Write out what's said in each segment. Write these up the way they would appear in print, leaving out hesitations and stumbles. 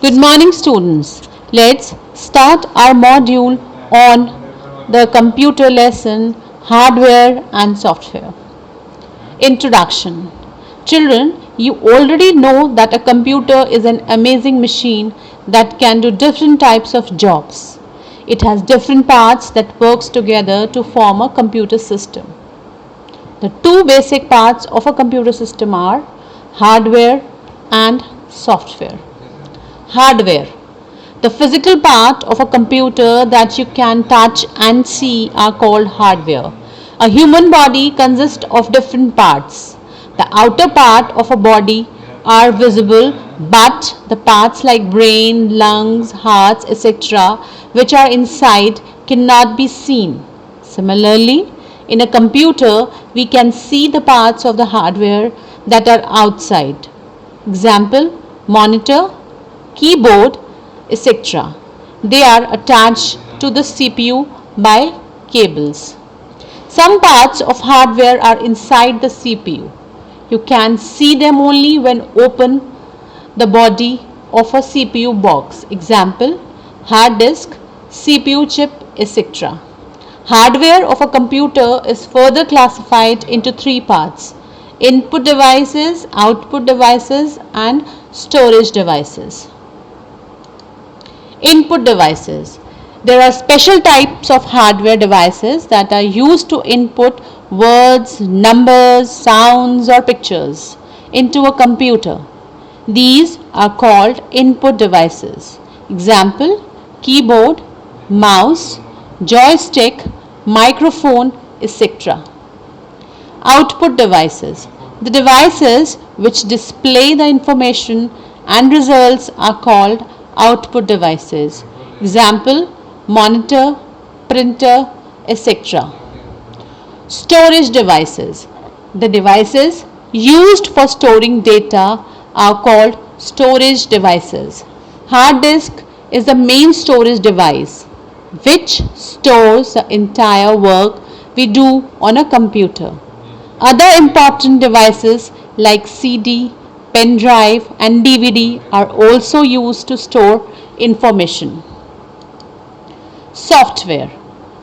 Good morning, students. Let's start our module on the computer lesson, hardware and software. Introduction. Children, you already know that a computer is an amazing machine that can do different types of jobs. It has different parts that works together to form a computer system. The two basic parts of a computer system are hardware and software. Hardware. The physical part of a computer that you can touch and see are called hardware. A human body consists of different parts. The outer part of a body are visible, but the parts like brain, lungs, hearts, etc., which are inside, cannot be seen. Similarly, in a computer, we can see the parts of the hardware that are outside. Example, monitor, keyboard, etc. They are attached to the CPU by cables. Some parts of hardware are inside the CPU. You can see them only when open the body of a CPU box. Example, hard disk, CPU chip, etc. Hardware of a computer is further classified into three parts: input devices, output devices, and storage devices. Input devices. There are special types of hardware devices that are used to input words, numbers, sounds or pictures into a computer. These are called input devices. Example, keyboard, mouse, joystick, microphone, etc. Output devices. The devices which display the information and results are called output devices. Example, monitor, printer, etc. Storage devices. The devices used for storing data are called storage devices. Hard disk is the main storage device which stores the entire work we do on a computer. Other important devices like CD, pen drive and DVD are also used to store information. Software.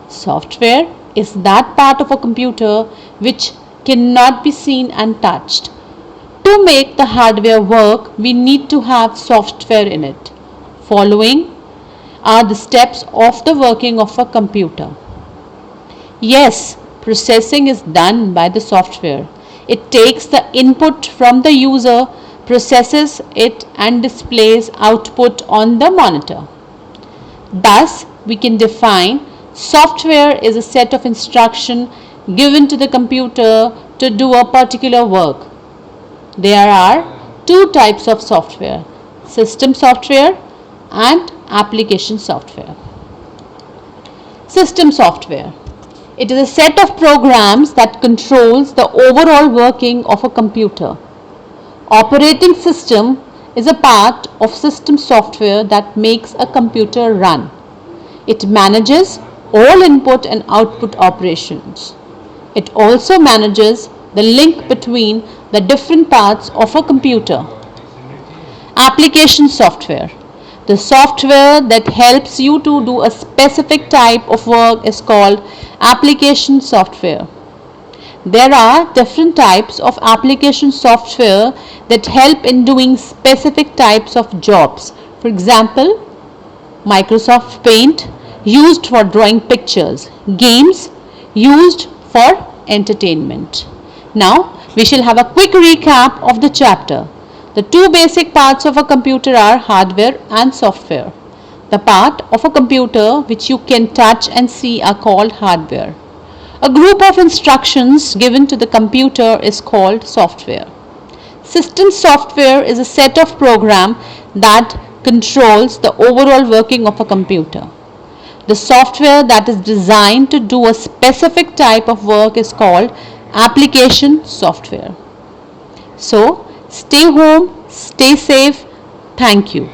Software is that part of a computer which cannot be seen and touched. To make the hardware work, we need to have software in it. Following are the steps of the working of a computer. Yes, processing is done by the software. It takes the input from the user, processes it and displays output on the monitor. Thus, we can define software is a set of instructions given to the computer to do a particular work. There are two types of software: system software and application software. System software. It is a set of programs that controls the overall working of a computer. Operating system is a part of system software that makes a computer run. It manages all input and output operations. It also manages the link between the different parts of a computer. Application software. The software that helps you to do a specific type of work is called application software. There are different types of application software that help in doing specific types of jobs. For example, Microsoft Paint, used for drawing pictures. Games, used for entertainment. Now, we shall have a quick recap of the chapter. The two basic parts of a computer are hardware and software. The part of a computer which you can touch and see are called hardware. A group of instructions given to the computer is called software. System software is a set of programs that controls the overall working of a computer. The software that is designed to do a specific type of work is called application software. So, stay home, stay safe. Thank you.